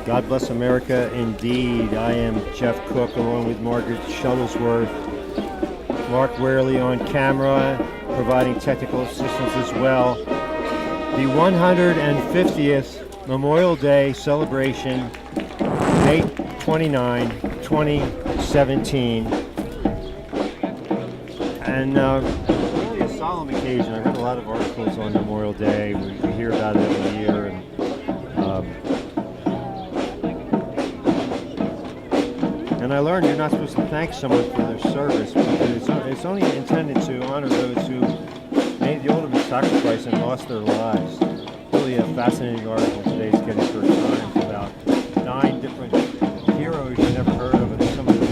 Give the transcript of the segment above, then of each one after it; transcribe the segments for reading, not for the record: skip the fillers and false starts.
God bless America indeed. I am Jeff Cook along with Margaret Shuttlesworth. Mark Warely on camera, providing technical assistance as well. The 150th Memorial Day celebration, May 29, 2017. And really a solemn occasion. I read a lot of articles on Memorial Day. We hear about it every year. And I learned you're not supposed to thank someone for their service, because it's only intended to honor those who made the ultimate sacrifice and lost their lives. Really a fascinating article in today's Gettysburg Times about 9 different heroes you never heard of, and some of the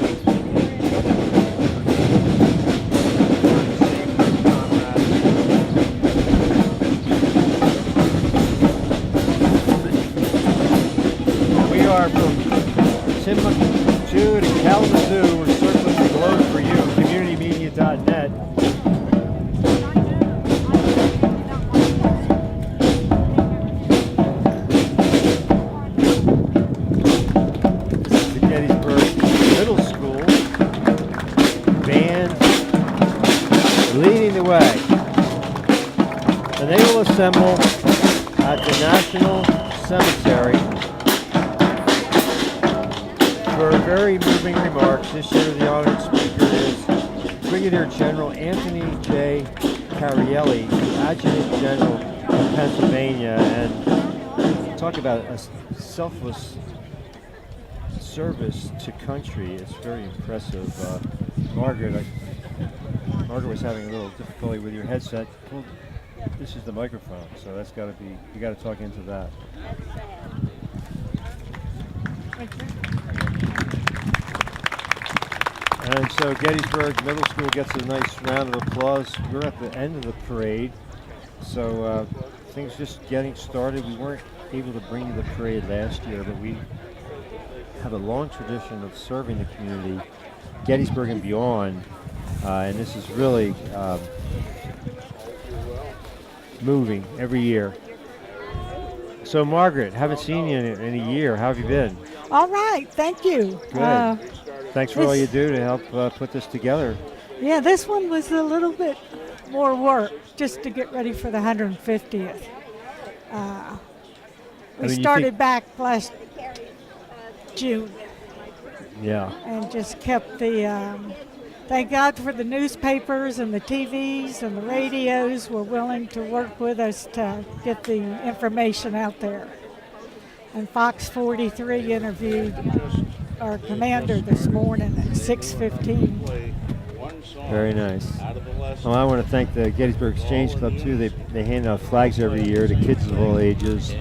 we are from Timbuktu to Kalamazoo. We're circling the globe for you, communitymedia.net. This is the Gettysburg Middle School band leading the way. And they will assemble at the National Cemetery for very moving remarks. This year the honored speaker is Brigadier General Anthony J. Carielli, the Adjutant General of Pennsylvania, and talk about a selfless service to country. It's very impressive. Margaret was having a little difficulty with your headset. Well, this is the microphone, so that's got to be, you got to talk into that. And so Gettysburg Middle School gets a nice round of applause. We're at the end of the parade, so things just getting started. We weren't able to bring you the parade last year, but we have a long tradition of serving the community, Gettysburg and beyond, and this is really moving every year. So Margaret, haven't seen you in a year. How have you been? All right, thank you. Good. Thanks for all you do to help put this together. Yeah, this one was a little bit more work just to get ready for the 150th. We started back last June. Yeah. And just kept the, thank God for the newspapers and the TVs and the radios were willing to work with us to get the information out there. And Fox 43 interviewed our commander this morning at 6:15. Very nice. Well, I want to thank the Gettysburg Exchange Club too. They hand out flags every year to kids of all ages,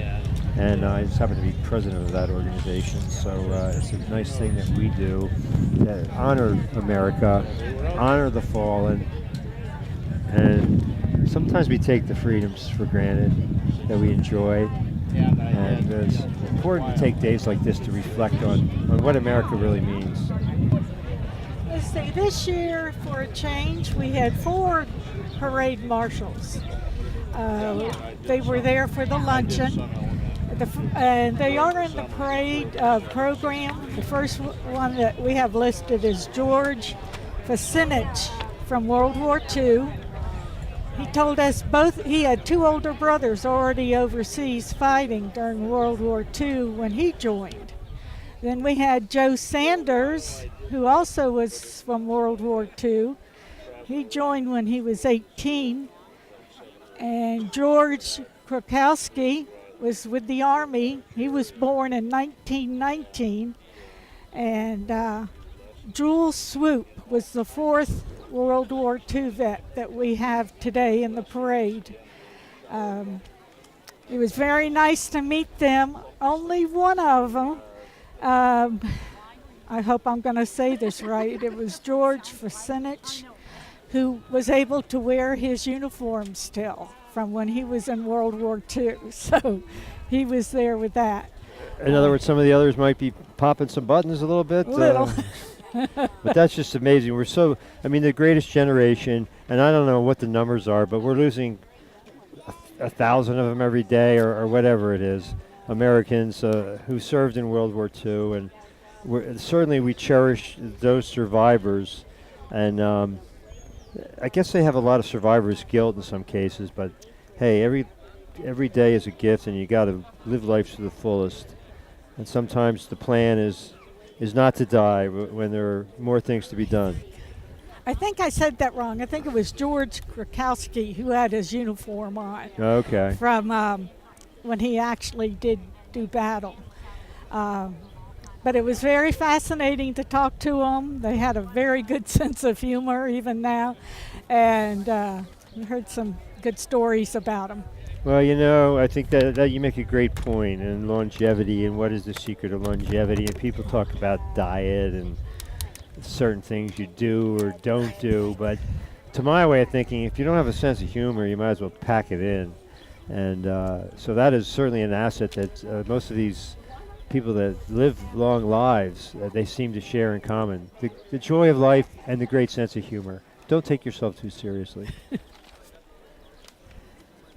and I just happen to be president of that organization. So it's a nice thing that we do to honor America, honor the fallen, and sometimes we take the freedoms for granted that we enjoy. And it's important to take days like this to reflect on what America really means. Let's see, this year, for a change, we had 4 parade marshals. They were there for the luncheon. And they are in the parade program. The first one that we have listed is George Fasinich from World War II. He told us he had 2 older brothers already overseas fighting during World War II when he joined. Then we had Joe Sanders, who also was from World War II. He joined when he was 18. And George Krakowski was with the Army. He was born in 1919. And Jules Swoop was the 4th World War II vet that we have today in the parade. It was very nice to meet them. Only one of them, I hope I'm going to say this right, it was George Fasinich, who was able to wear his uniform still from when he was in World War II. So he was there with that. In other words, some of the others might be popping some buttons a little bit. But that's just amazing. We're so, the greatest generation, and I don't know what the numbers are, but we're losing 1,000 of them every day or whatever it is. Americans who served in World War II, and certainly we cherish those survivors. And I guess they have a lot of survivor's guilt in some cases, but hey, every day is a gift, and you got to live life to the fullest. And sometimes the plan is not to die when there are more things to be done. I think I said that wrong. I think it was George Krakowski who had his uniform on. Okay. From when he actually did do battle. But it was very fascinating to talk to them. They had a very good sense of humor even now. And we heard some good stories about them. Well, I think that you make a great point, and longevity, and what is the secret of longevity. And people talk about diet and certain things you do or don't do, but to my way of thinking, if you don't have a sense of humor, you might as well pack it in. And so that is certainly an asset that most of these people that live long lives, they seem to share in common. The joy of life and the great sense of humor. Don't take yourself too seriously.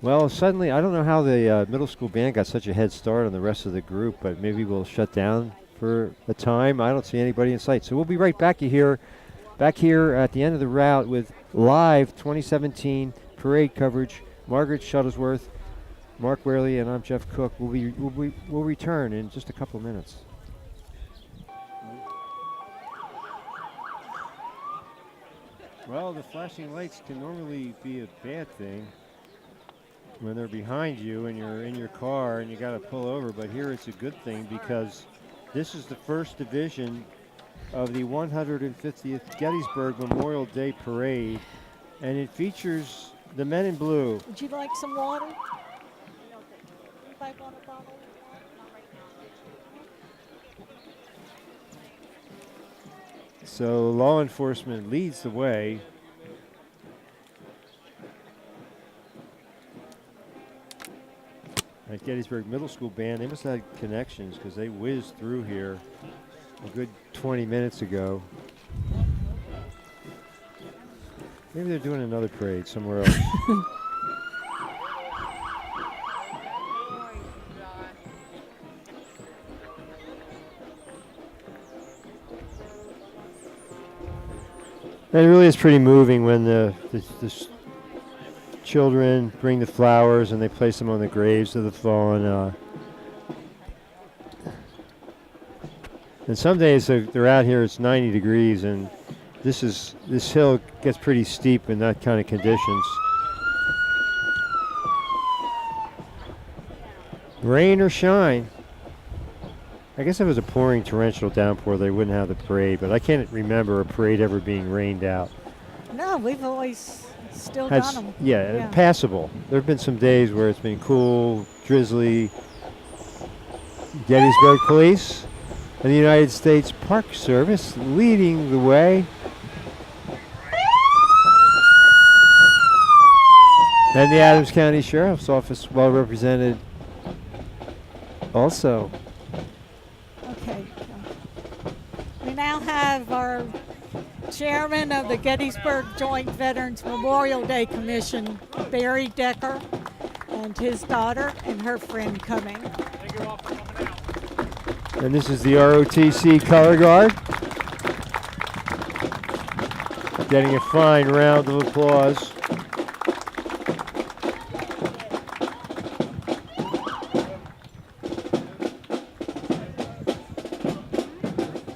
Well, suddenly, I don't know how the middle school band got such a head start on the rest of the group, but maybe we'll shut down for a time. I don't see anybody in sight. So we'll be right back here at the end of the route with live 2017 parade coverage. Margaret Shuttlesworth, Mark Wehrle, and I'm Jeff Cook. We'll return in just a couple of minutes. Well, the flashing lights can normally be a bad thing when they're behind you and you're in your car and you got to pull over, but here it's a good thing because this is the first division of the 150th Gettysburg Memorial Day Parade, and it features the men in blue. Would you like some water? Anybody want a bottle? So law enforcement leads the way. At Gettysburg Middle School Band, they must have had connections because they whizzed through here a good 20 minutes ago. Maybe they're doing another parade somewhere else. It really is pretty moving when the children bring the flowers and they place them on the graves of the fallen. And some days they're out here, it's 90 degrees, and this hill gets pretty steep in that kind of conditions. Rain or shine. I guess if it was a pouring torrential downpour, they wouldn't have the parade, but I can't remember a parade ever being rained out. No, we've always still done them. Yeah, passable. There have been some days where it's been cool, drizzly. Gettysburg Police and the United States Park Service leading the way. And the Adams County Sheriff's Office, well represented also. Okay. We now have our chairman of the Gettysburg Joint Veterans Memorial Day Commission, Barry Decker, and his daughter and her friend coming. Thank you all for coming out. And this is the ROTC Color Guard. Getting a fine round of applause.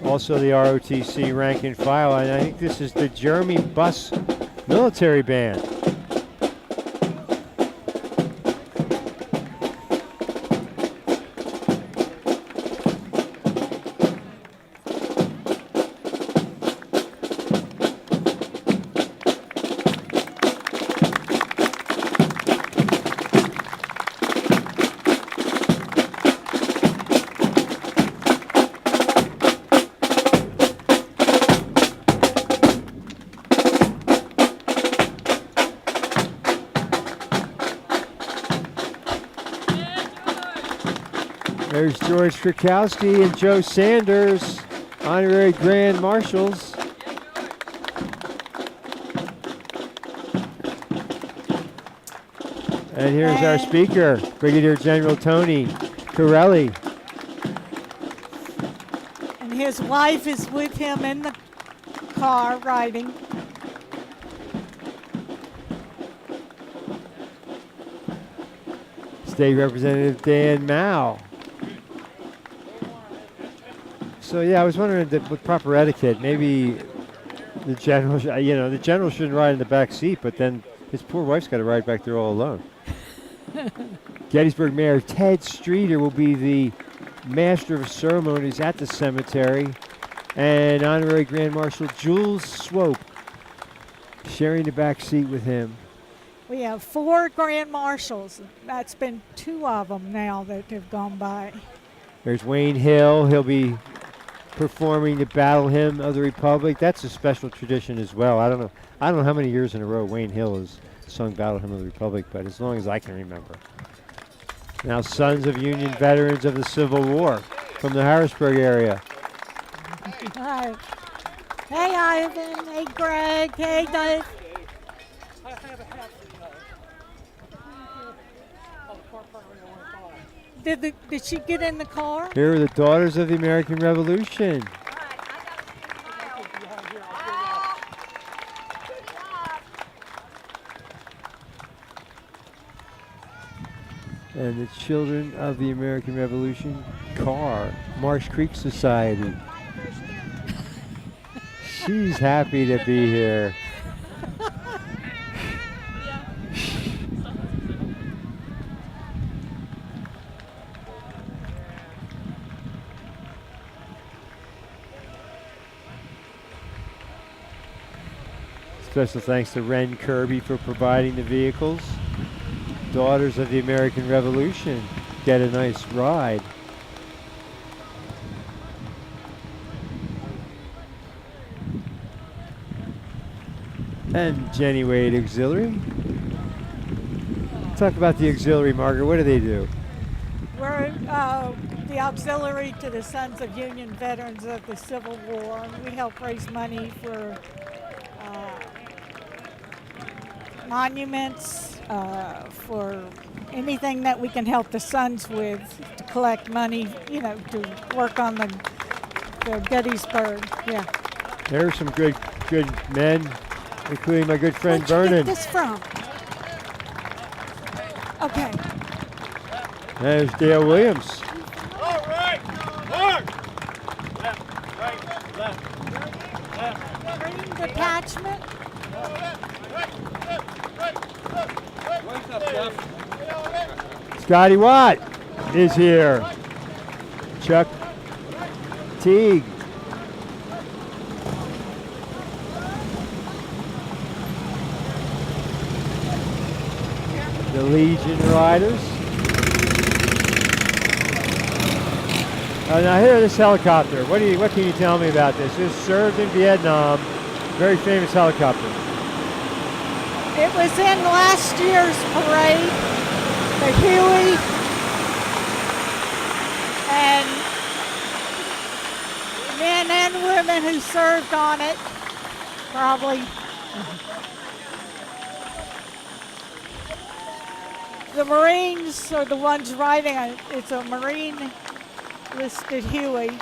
Also the ROTC rank and file, and I think this is the Jeremy Bus Military Band. There's George Krakowski and Joe Sanders, honorary Grand Marshals. And here's our speaker, Brigadier General Tony Corelli. And his wife is with him in the car riding. State Representative Dan Mao. So yeah, I was wondering that with proper etiquette, maybe the general, the general shouldn't ride in the back seat, but then his poor wife's got to ride back there all alone. Gettysburg Mayor Ted Streeter will be the master of ceremonies at the cemetery, and Honorary Grand Marshal Jules Swope sharing the back seat with him. We have 4 grand marshals. That's been 2 of them now that have gone by. There's Wayne Hill. He'll be performing the Battle Hymn of the Republic. That's a special tradition as well. I don't know how many years in a row Wayne Hill has sung Battle Hymn of the Republic, but as long as I can remember. Now, sons of Union veterans of the Civil War from the Harrisburg area. Hi. Hey, Ivan. Hey, Greg. Hey, Dave. Did she get in the car? Here are the Daughters of the American Revolution. And the Children of the American Revolution car, Marsh Creek Society. She's happy to be here. Special thanks to Ren Kirby for providing the vehicles. Daughters of the American Revolution get a nice ride. And Jenny Wade Auxiliary. Talk about the auxiliary, Margaret. What do they do? We're the auxiliary to the Sons of Union Veterans of the Civil War, and we help raise money for monuments, for anything that we can help the Sons with to collect money, to work on the Gettysburg. Yeah. There's some good men, including my good friend Where'd you Vernon. get this from? Okay. There's Dale Williams. All right. Mark. Left, right, left, left. Marine detachment. What's up, Jeff? Scotty Watt is here. Chuck Teague. The Legion Riders. Now here, this helicopter. What can you tell me about this? This served in Vietnam. Very famous helicopter. It was in last year's parade, the Huey, and men and women who served on it, probably. The Marines are the ones riding it. It's a Marine listed Huey.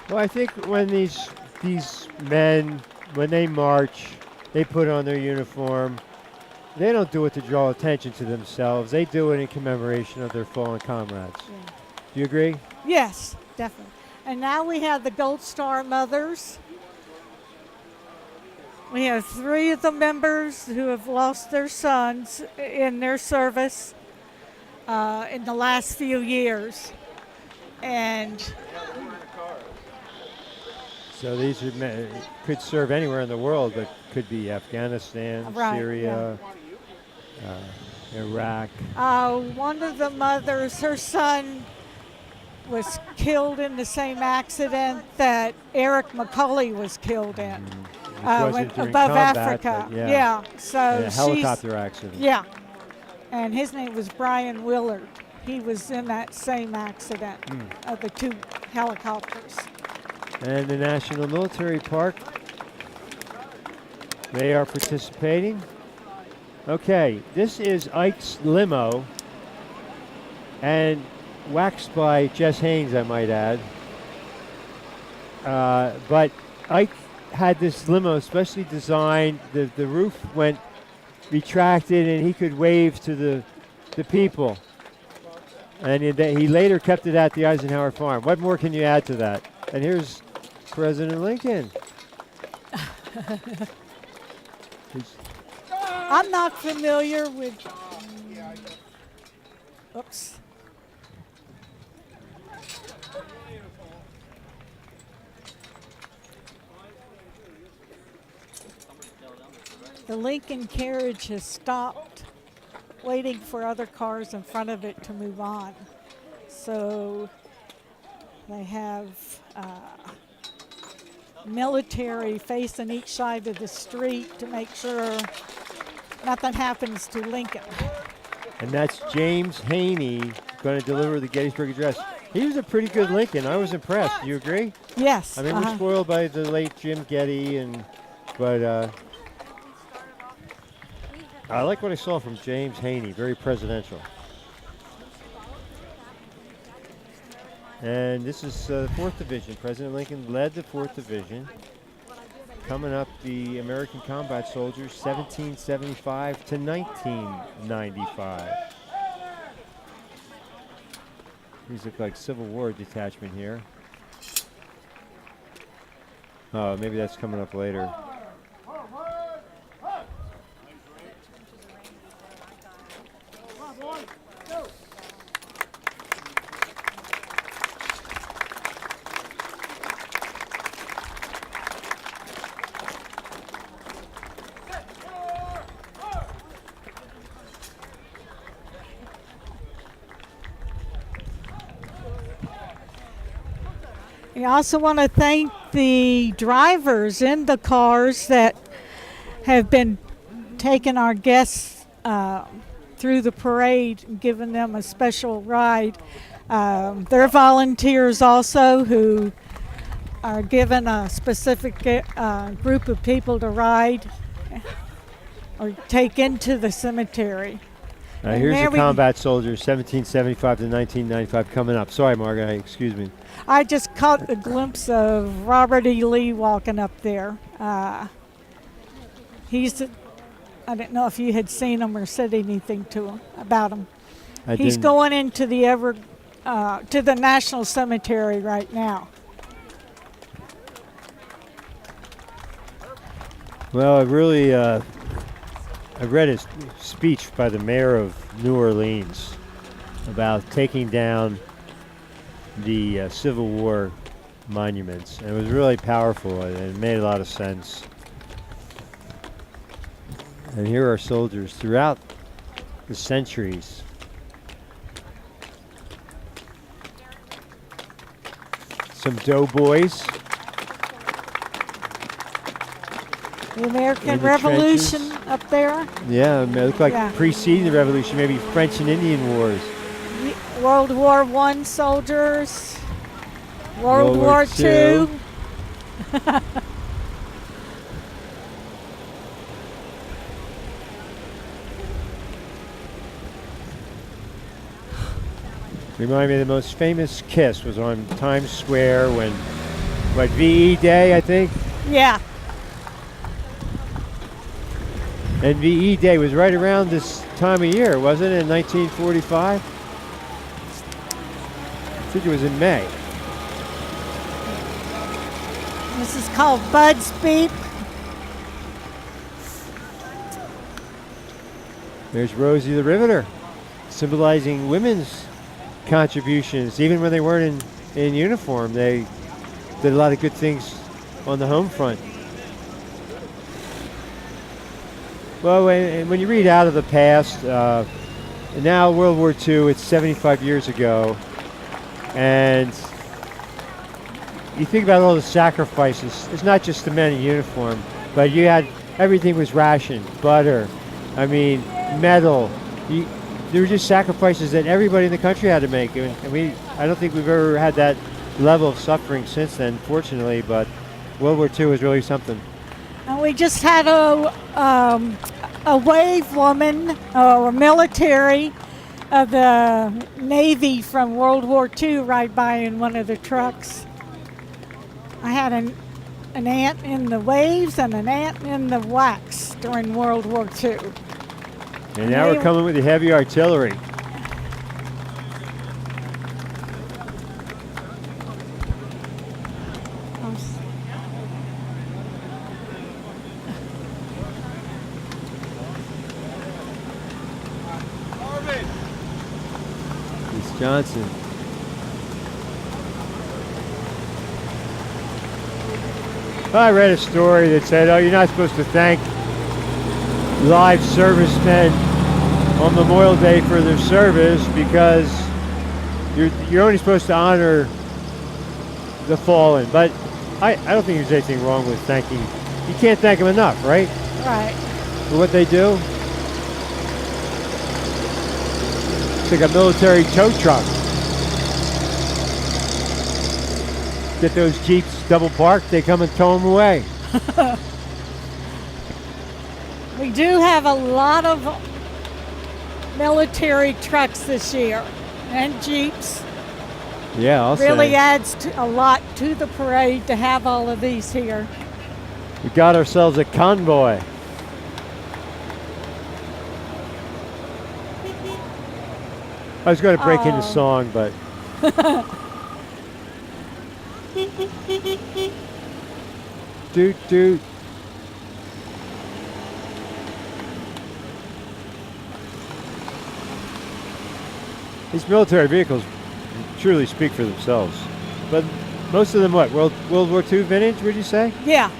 Well, I think when these men, when they march, they put on their uniform. They don't do it to draw attention to themselves. They do it in commemoration of their fallen comrades. Yeah. Do you agree? Yes, definitely. And now we have the Gold Star Mothers. We have 3 of the members who have lost their sons in their service in the last few years. And so these are men, could serve anywhere in the world, but could be Afghanistan, Right, Syria, Iraq. one of the mothers, her son was killed in the same accident that Eric McCulley was killed in. Wasn't during above combat, Africa. but yeah. So A helicopter accident. Yeah. And his name was Brian Willard. He was in that same accident of the 2 helicopters. And the National Military Park. They are participating. Okay, this is Ike's limo, and waxed by Jess Haynes, I might add. But Ike had this limo specially designed. The roof went retracted, and he could wave to the people. And he later kept it at the Eisenhower farm. What more can you add to that? And here's President Lincoln. I'm not familiar with. Oops. The Lincoln carriage has stopped, waiting for other cars in front of it to move on. So they have military facing each side of the street to make sure nothing happens to Lincoln. And that's James Haney going to deliver the Gettysburg Address. He was a pretty good Lincoln. I was impressed. Do you agree? Yes. I mean, we're spoiled by the late Jim Getty, but I like what I saw from James Haney. Very presidential. And this is the 4th Division. President Lincoln led the 4th Division. Coming up, the American combat soldiers, 1775 to 1995. These look like Civil War detachment here. Oh, maybe that's coming up later. I also want to thank the drivers in the cars that have been taking our guests through the parade and giving them a special ride. They're volunteers also who are given a specific group of people to ride or take into the cemetery. Here's the combat soldiers, 1775 to 1995, coming up. Sorry, Margaret, excuse me. I just caught a glimpse of Robert E. Lee walking up there. I didn't know if you had seen him or said anything to him about him. He's going into the to the National Cemetery right now. Well, I really, I read his speech by the mayor of New Orleans about taking down the Civil War monuments, and it was really powerful, and it made a lot of sense. And here are soldiers throughout the centuries. Some doughboys. The American Revolution trenches up there. Yeah, it looked like preceding the Revolution, maybe French and Indian Wars. World War I soldiers, World War II. Remind me, the most famous kiss was on Times Square when, VE Day, I think? Yeah. And VE Day was right around this time of year, wasn't it, in 1945? I think it was in May. This is called Bud's Beep. There's Rosie the Riveter, symbolizing women's contributions. Even when they weren't in uniform, they did a lot of good things on the home front. Well, when you read out of the past, now World War II, it's 75 years ago, and you think about all the sacrifices. It's not just the men in uniform, but you had, everything was rationed, butter, metal. There were just sacrifices that everybody in the country had to make. And I don't think we've ever had that level of suffering since then, fortunately, but World War II was really something. And we just had a wave woman or military of the Navy from World War II ride by in one of the trucks. I had an aunt in the waves and an aunt in the wax during World War II. And now we're coming with the heavy artillery. Miss Johnson. I read a story that said, oh, you're not supposed to thank live servicemen on Memorial Day for their service because you're only supposed to honor the fallen. But I don't think there's anything wrong with thanking. You can't thank them enough, right? Right. For what they do. It's like a military tow truck. Get those Jeeps double parked, they come and tow them away. We do have a lot of military trucks this year and Jeeps. Yeah, I'll really say. adds a lot to the parade to have all of these here. We got ourselves a convoy. I was going to break into song, but doot doot. These military vehicles truly speak for themselves. But most of them, what, World War II vintage, would you say? Yeah.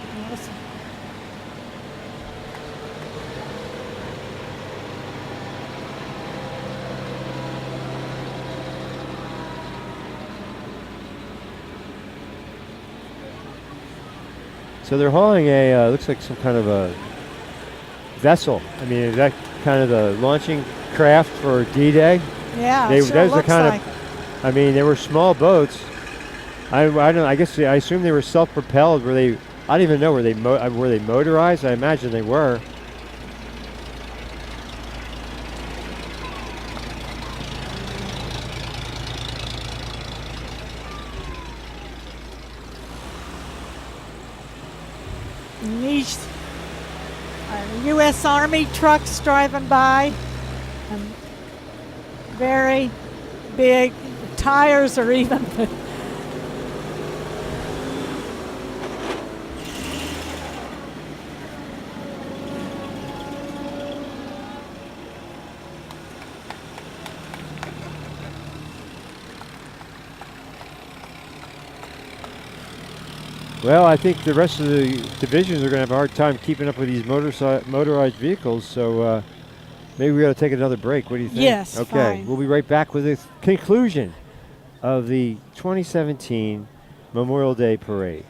So they're hauling a, looks like some kind of a vessel. I mean, is that kind of the launching craft for D-Day? Yeah, They, sure those are looks kind like of, I mean, they were small boats. I don't know, I guess, I assume they were self-propelled. Were they, I don't even know, were they motorized? I imagine they were. these U.S. Army trucks driving by. Very big. The tires are even. Well, I think the rest of the divisions are going to have a hard time keeping up with these motorized vehicles, so maybe we ought to take another break. What do you think? Yes, okay, fine. We'll be right back with the conclusion of the 2017 Memorial Day Parade.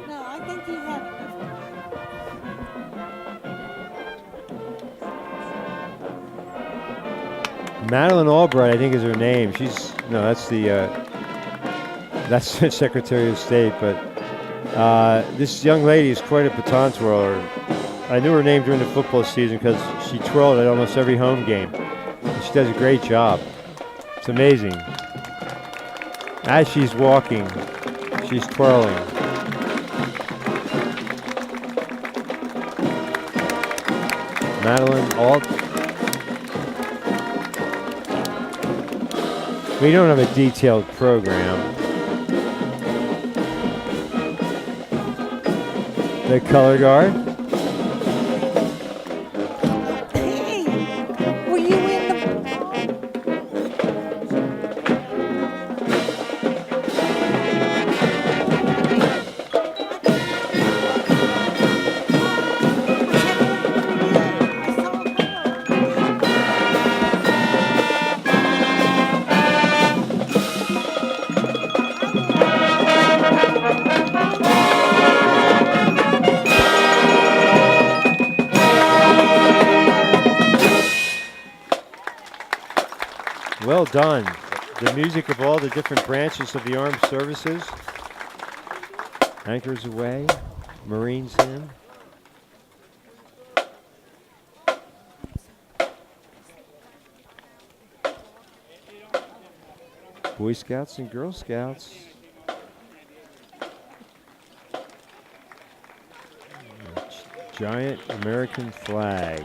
No, I think he had. Madeleine Albright, I think, is her name. She's that's the Secretary of State. But this young lady is quite a baton twirler. I knew her name during the football season because she twirled at almost every home game. And she does a great job. It's amazing. As she's walking, she's twirling. Madeleine Albright. We don't have a detailed program. The color guard. Hey, were you in the? Well done. The music of all the different branches of the armed services. Anchors away, Marines in. Boy Scouts and Girl Scouts. Giant American flag.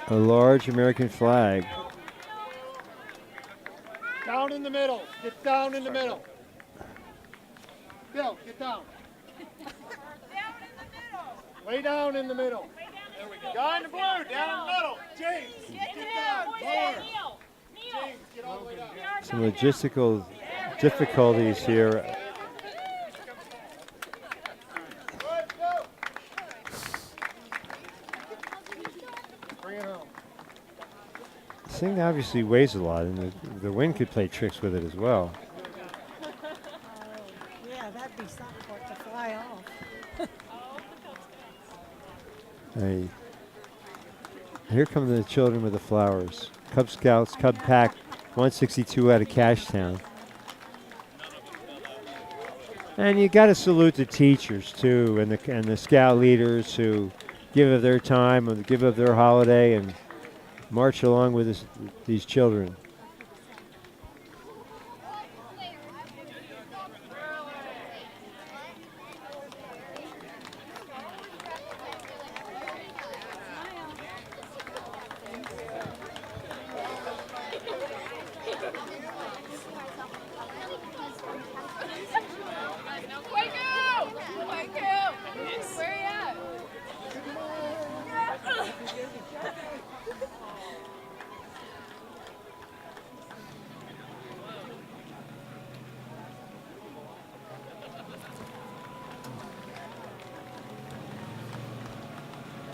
A large American flag. Down in the middle. Get down in the middle. Bill, get down. Lay down in the middle. There we go. Guy in the blue, down in the middle. James, Get down. Lower. James, get all the way down. Some logistical difficulties here. Bring it home. This thing obviously weighs a lot, and the wind could play tricks with it as well. Yeah, that'd be something for it to fly off. Hey, here come the children with the flowers. Cub Scouts, Cub Pack 162 out of Cashtown. And you got to salute the teachers too, and the scout leaders who give of their time and give of their holiday and march along with these children.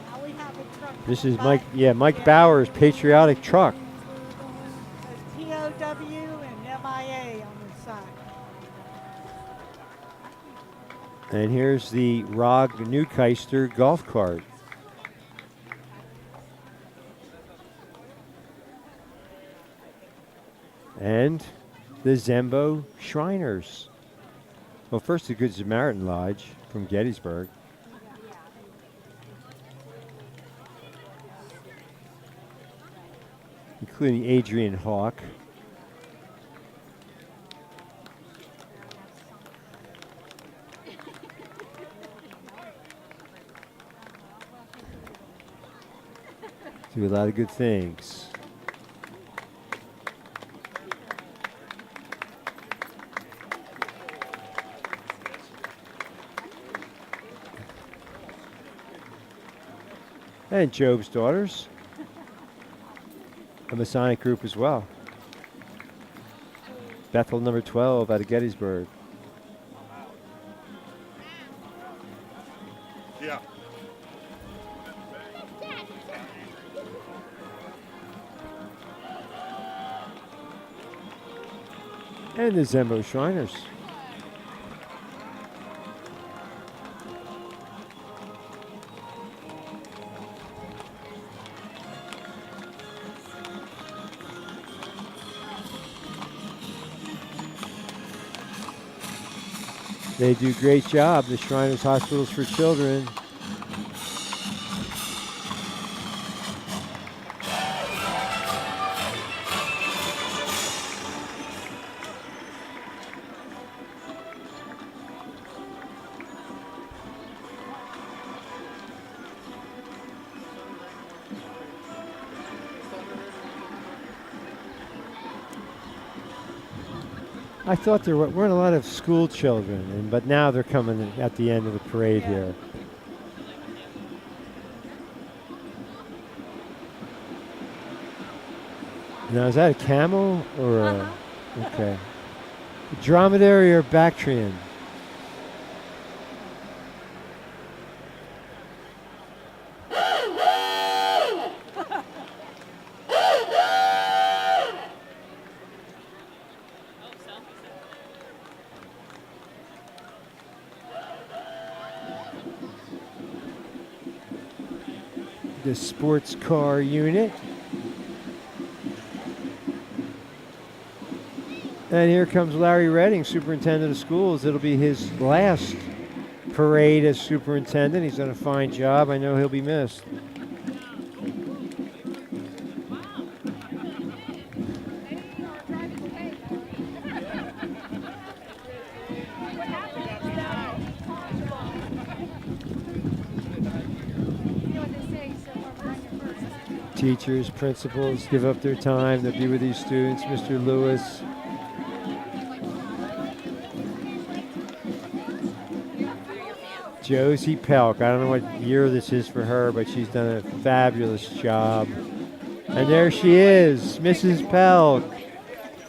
Now we have a truck. This is Mike Bauer's patriotic truck. There's POW and MIA on the side. And here's the Rog Newkeister golf cart. And the Zembo Shriners. Well, first the Good Samaritan Lodge from Gettysburg. Including Adrian Hawk. Do a lot of good things. And Job's Daughters, a Masonic group as well. Bethel number 12 out of Gettysburg. Yeah. And the Zembo Shriners. They do a great job, the Shriners Hospitals for Children. I thought there weren't a lot of school children, but now they're coming at the end of the parade here. Now, is that a camel or a... Okay. Dromedary or Bactrian? The sports car unit. And here comes Larry Redding, superintendent of schools. It'll be his last parade as superintendent. He's done a fine job. I know he'll be missed. Teachers, principals give up their time to be with these students. Mr. Lewis. Josie Pelk. I don't know what year this is for her, but she's done a fabulous job. And there she is, Mrs. Pelk.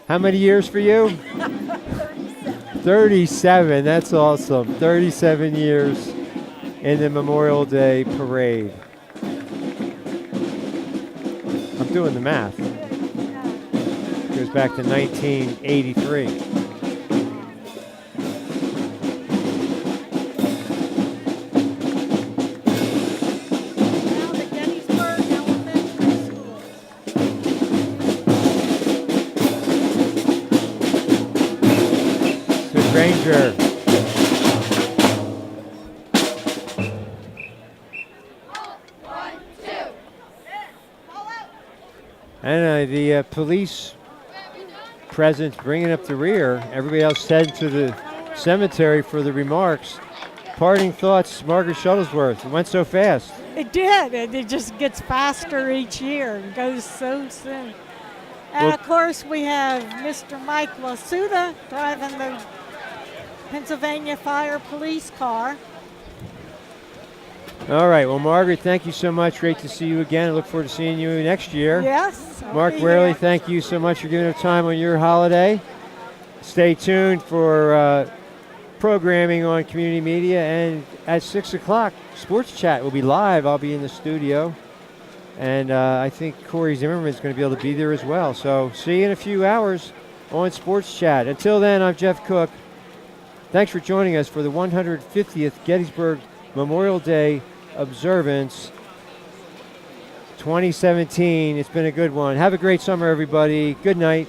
How many years for you? 37. That's awesome. 37 years in the Memorial Day parade. I'm doing the math. Goes back to 1983. Now the Gettysburg Elementary School. The Granger. And the police presence bringing up the rear. Everybody else heading to the cemetery for the remarks. Parting thoughts, Margaret Shuttlesworth. It went so fast. It did, and it just gets faster each year. It goes so soon. And Well- of course, we have Mr. Mike Lasuda driving the Pennsylvania Fire Police car. All right. Well, Margaret, thank you so much. Great to see you again. I look forward to seeing you next year. Yes. I'll Mark be Warley, here. thank you so much for giving up time on your holiday. Stay tuned for programming on community media. And at 6 o'clock, Sports Chat will be live. I'll be in the studio. And I think Corey Zimmerman is going to be able to be there as well. So see you in a few hours on Sports Chat. Until then, I'm Jeff Cook. Thanks for joining us for the 150th Gettysburg Memorial Day observance 2017. It's been a good one. Have a great summer, everybody. Good night.